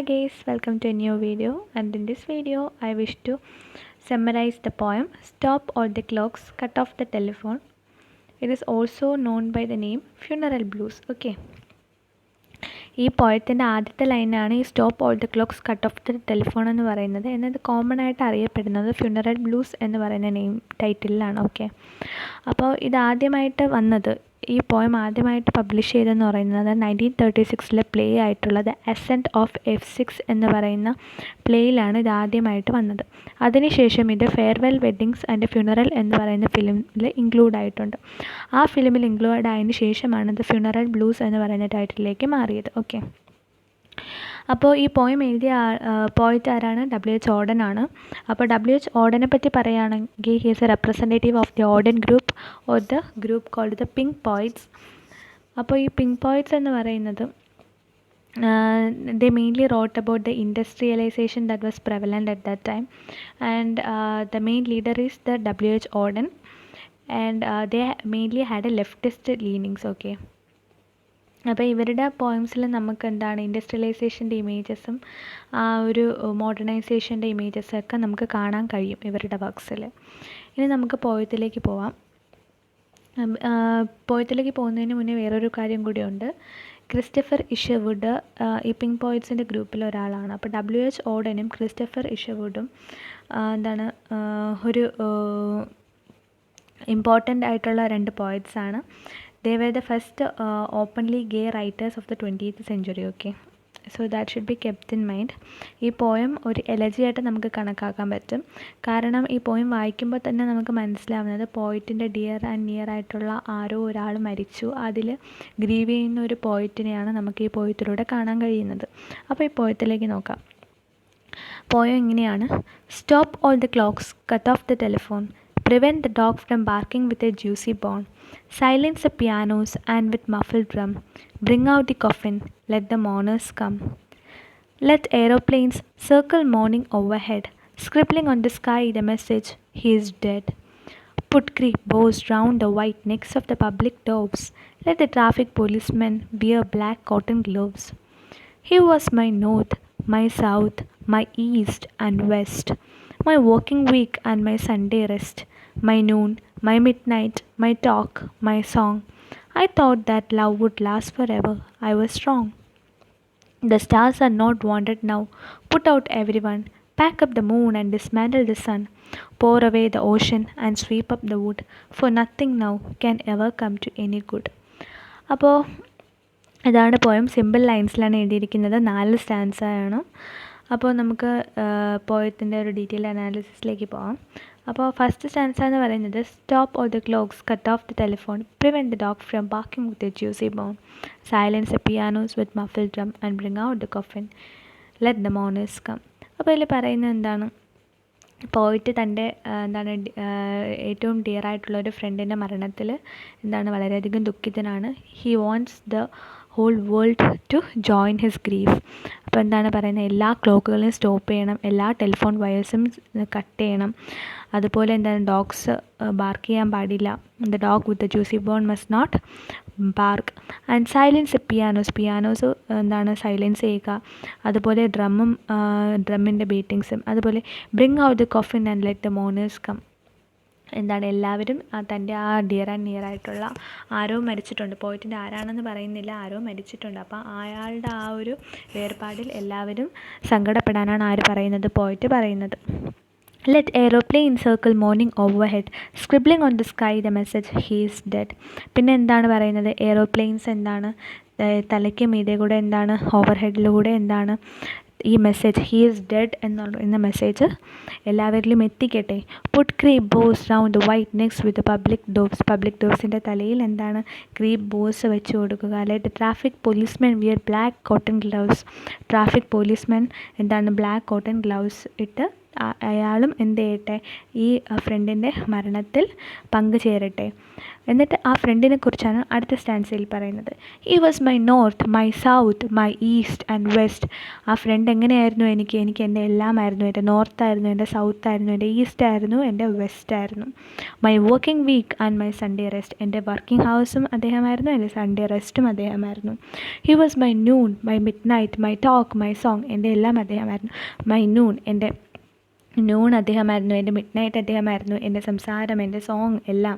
guys, welcome to a new video, and in this video I wish to summarize the poem Stop All the Clocks, Cut Off the Telephone. It is also known by the name Funeral Blues. Okay. ഈ പോയത്തിൻ്റെ ആദ്യത്തെ ലൈനാണ് ഈ stop all the clocks cut off the telephone എന്ന് പറയുന്നത്. എന്നത് common ആയിട്ട് അറിയപ്പെടുന്നത് funeral blues എന്ന് പറയുന്ന നെയിം ടൈറ്റിലാണ്. ഓക്കെ, അപ്പോൾ ഇതാദ്യമായിട്ട് വന്നത്, ഈ പോയം ആദ്യമായിട്ട് പബ്ലിഷ് ചെയ്തതെന്ന് പറയുന്നത് 1936 പ്ലേ ആയിട്ടുള്ള ദ അസെൻറ്റ് ഓഫ് F6 എന്ന് പറയുന്ന പ്ലേയിലാണ് ഇത് ആദ്യമായിട്ട് വന്നത്. അതിനുശേഷം ഇത് ഫെയർവെൽ വെഡ്ഡിങ്സ് ആൻഡ് ഫ്യൂണറൽ എന്ന് പറയുന്ന ഫിലിമിൽ ഇൻക്ലൂഡ് ആയിട്ടുണ്ട്. ആ ഫിലിമിൽ ഇൻക്ലൂഡ് ആയതിനു ശേഷമാണ് ദ ഫ്യൂണറൽ ബ്ലൂസ് എന്ന് പറയുന്ന ടൈറ്റിലേക്ക് മാറിയത്. ഓക്കെ, അപ്പോൾ ഈ പോയം എഴുതിയ പോയിറ്റ് ആരാണ്? W.H. ഓഡൻ ആണ്. അപ്പോൾ W.H. ഓഡനെ പറ്റി പറയുകയാണെങ്കിൽ he is a representative of the Auden group or the group called the pink poets. അപ്പോൾ ഈ പിങ്ക് പോയിറ്റ്സ് എന്ന് പറയുന്നത് they mainly wrote about the industrialization that was prevalent at that time, and the main leader is the W.H. Auden, and they mainly had a leftist leanings. Okay, അപ്പോൾ ഇവരുടെ പോയംസിൽ നമുക്ക് എന്താണ് ഇൻഡസ്ട്രിയലൈസേഷൻ്റെ ഇമേജസും ആ ഒരു മോഡേണൈസേഷൻ്റെ ഇമേജസൊക്കെ നമുക്ക് കാണാൻ കഴിയും ഇവരുടെ വർക്ക്സിൽ. ഇനി നമുക്ക് പോയത്തിലേക്ക് പോവാം. പോയത്തിലേക്ക് പോകുന്നതിന് മുന്നേ വേറൊരു കാര്യം കൂടിയുണ്ട്. ക്രിസ്റ്റഫർ ഇഷവുഡ് ഈ പിങ്ക് പോയിറ്റ്സിൻ്റെ ഗ്രൂപ്പിൽ ഒരാളാണ്. അപ്പോൾ W.H. ഓഡനും ക്രിസ്റ്റഫർ ഇഷവുഡും എന്താണ് ഒരു ഇമ്പോർട്ടൻ്റ് ആയിട്ടുള്ള രണ്ട് പോയിറ്റ്സാണ്. They were the first openly gay writers of the 20th century. Okay, so that should be kept in mind. ഈ പോയം ഒരു എലജിയായിട്ട് നമുക്ക് കണക്കാക്കാൻ പറ്റും. കാരണം ഈ പോയം വായിക്കുമ്പോൾ തന്നെ നമുക്ക് മനസ്സിലാവുന്നത് പോയിറ്റിൻ്റെ ഡിയർ ആൻഡ് നിയർ ആയിട്ടുള്ള ആരോ ഒരാൾ മരിച്ചു, അതിൽ ഗ്രീവ് ചെയ്യുന്ന ഒരു പോയിറ്റിനെയാണ് നമുക്ക് ഈ പോയത്തിലൂടെ കാണാൻ കഴിയുന്നത്. അപ്പോൾ ഈ പോയത്തിലേക്ക് നോക്കാം. പോയം ഇങ്ങനെയാണ്: stop all the clocks, cut off the telephone, prevent the dog from barking with a juicy bone, silence the pianos and with muffled drum, bring out the coffin, let the mourners come. Let aeroplanes circle mourning overhead, scribbling on the sky the message, he is dead. Put creep bows round the white necks of the public doves, let the traffic policemen wear black cotton gloves. He was my north, my south, my east and west, my working week and my Sunday rest, my noon, my midnight, my talk, my song. I thought that love would last forever. I was wrong. The stars are not wanted now. Put out everyone. Pack up the moon and dismantle the sun. Pour away the ocean and sweep up the wood. For nothing now can ever come to any good. അപ്പോൾ ഇതാണ് poem. Simple ലൈൻസിലാണ് എഴുതിയിരിക്കുന്നത്. 4 സ്റ്റാൻസാണ്. അപ്പോൾ നമുക്ക് പോയത്തിൻ്റെ ഒരു detail അനാലിസിസിലേക്ക് പോകാം. അപ്പോൾ first stanza എന്ന് പറയുന്നത് stop all the clocks, cut off the telephone, prevent the dog from barking with a juicy bone, silence the pianos with muffle drum and bring out the coffin, let the mourners come. അപ്പോൾ ഇതിൽ പറയുന്നത് എന്താണ്? പോയിട്ട് തൻ്റെ ഏറ്റവും dear ആയിട്ടുള്ള ഒരു ഫ്രണ്ടിൻ്റെ മരണത്തിൽ വളരെയധികം ദുഃഖിതനാണ്. He wants the whole world to join his grief. അപ്പോൾ പറയുന്നത്, എല്ലാ ക്ലോക്കുകളും സ്റ്റോപ്പ് ചെയ്യണം, എല്ലാ ടെലിഫോൺ വയേഴ്സും കട്ട് ചെയ്യണം, അതുപോലെ ഡോഗ്സ് ബാർക്ക് ചെയ്യാൻ പാടില്ല. The dog with the juicy bone must not bark and silence pianos silence ചെയ്യുക, അതുപോലെ ഡ്രമ്മിൻ്റെ ബീറ്റിങ്സും, അതുപോലെ bring out the coffin and let the mourners come. എല്ലാവരും തൻ്റെ ആ ഡിയർ ആൻഡ് നിയർ ആയിട്ടുള്ള ആരോ മരിച്ചിട്ടുണ്ട്, പോയിറ്റിൻ്റെ ആരാണെന്ന് പറയുന്നില്ല, ആരോ മരിച്ചിട്ടുണ്ട്. അപ്പോൾ അയാളുടെ ആ ഒരു വേർപാടിൽ എല്ലാവരും സങ്കടപ്പെടാനാണ് ആര് പറയുന്നത്? പോയിറ്റ് പറയുന്നത്. Let aeroplane circle morning overhead, scribbling on the sky the message, he is dead. പിന്നെ പറയുന്നത്? എയ്റോപ്ലെയിൻസ് തലയ്ക്ക് മീതെ കൂടെ ഓവർഹെഡിലൂടെ ഈ മെസ്സേജ്, ഹീ ഈസ് ഡെഡ് എന്ന മെസ്സേജ് എല്ലാവരിലും എത്തിക്കട്ടെ. Put crepe bows round white necks with public ഡോവ്സിൻ്റെ തലയിൽ ക്രീപ്പ് ബോസ് വെച്ച് കൊടുക്കുക. Let traffic policemen wear black cotton gloves, traffic policemen black cotton gloves ഇട്ട് അയാളും എന്ത് ചെയ്യട്ടെ, ഈ ഫ്രണ്ടിൻ്റെ മരണത്തിൽ പങ്കുചേരട്ടെ. എന്നിട്ട് ആ ഫ്രണ്ടിനെ കുറിച്ചാണ് അടുത്ത സ്റ്റാൻസയിൽ പറയുന്നത്. He was my north, my south, my east and west. ആ ഫ്രണ്ട് എങ്ങനെയായിരുന്നു എനിക്ക് എൻ്റെ എല്ലാമായിരുന്നു. എൻ്റെ നോർത്തായിരുന്നു, എൻ്റെ സൗത്തായിരുന്നു, എൻ്റെ ഈസ്റ്റ് ആയിരുന്നു, എൻ്റെ വെസ്റ്റ് ആയിരുന്നു. My working week and my Sunday rest. എൻ്റെ വർക്കിംഗ് ഹവേഴ്സും അദ്ദേഹമായിരുന്നു, എൻ്റെ സൺഡേ റെസ്റ്റും അദ്ദേഹമായിരുന്നു. He was my noon, my midnight, my talk, my song. എൻ്റെ എല്ലാം അദ്ദേഹമായിരുന്നു. മൈ നൂൺ, എൻ്റെ നൂൺ അദ്ദേഹമായിരുന്നു, എൻ്റെ മിഡ് നൈറ്റ് അദ്ദേഹമായിരുന്നു, എൻ്റെ സംസാരം, എൻ്റെ സോങ് എല്ലാം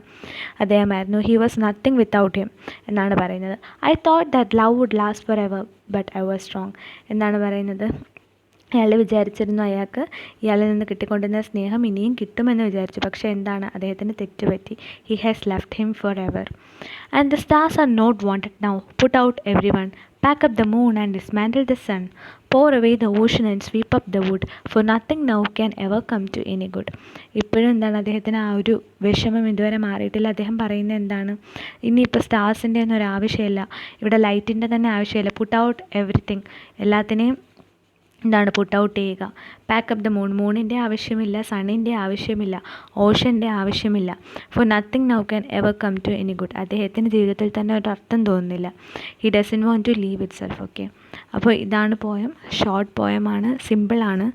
അദ്ദേഹമായിരുന്നു. He was nothing without him എന്നാണ് പറയുന്നത്. I thought that love would last forever but I was strong എന്നാണ് പറയുന്നത്. അയാൾ വിചാരിച്ചിരുന്നു അയാൾക്ക് ഇയാളിൽ നിന്ന് കിട്ടിക്കൊണ്ടിരുന്ന സ്നേഹം ഇനിയും കിട്ടുമെന്ന് വിചാരിച്ചു. പക്ഷേ എന്താണ്, അദ്ദേഹത്തിന് തെറ്റുപറ്റി. He has left him forever. And the stars are not wanted now. Put out every one. Pack up the moon and dismantle the sun. pour away the ocean and sweep up the wood, for nothing now can ever come to any good. ഇപ്പോഴും എന്താണ്, അദ്ദേഹത്തിന് ആ ഒരു വിഷമം ഇതുവരെ മാറിയിട്ടില്ല. അദ്ദേഹം പറയുന്നത് എന്താണ്, ഇനിയിപ്പോൾ സ്റ്റാർസിൻ്റെ ഒന്നും ഒരു ആവശ്യമില്ല, ഇവിടെ ലൈറ്റിൻ്റെ തന്നെ ആവശ്യമില്ല. പുട്ട് ഔട്ട് എവറിത്തിങ്, എല്ലാത്തിനെയും എന്താണ് പുട്ട് ഔട്ട് ചെയ്യുക. പാക്കപ്പ് ദ മൂൺ, മൂണിൻ്റെ ആവശ്യമില്ല, സണ്ണിൻ്റെ ആവശ്യമില്ല, ഓഷൻ്റെ ആവശ്യമില്ല. For nothing now can ever come to any good. അദ്ദേഹത്തിൻ്റെ ജീവിതത്തിൽ തന്നെ ഒരു അർത്ഥം തോന്നുന്നില്ല. He doesn't want to leave itself. Okay, അപ്പോൾ ഇതാണ് പോയം. ഷോർട്ട് പോയമാണ്, സിമ്പിളാണ്.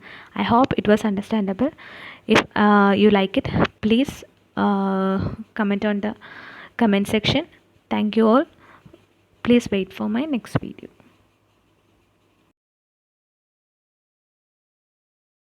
I hope it was understandable. If you like it, please comment on the comment section. Thank you all. Please wait for my next video.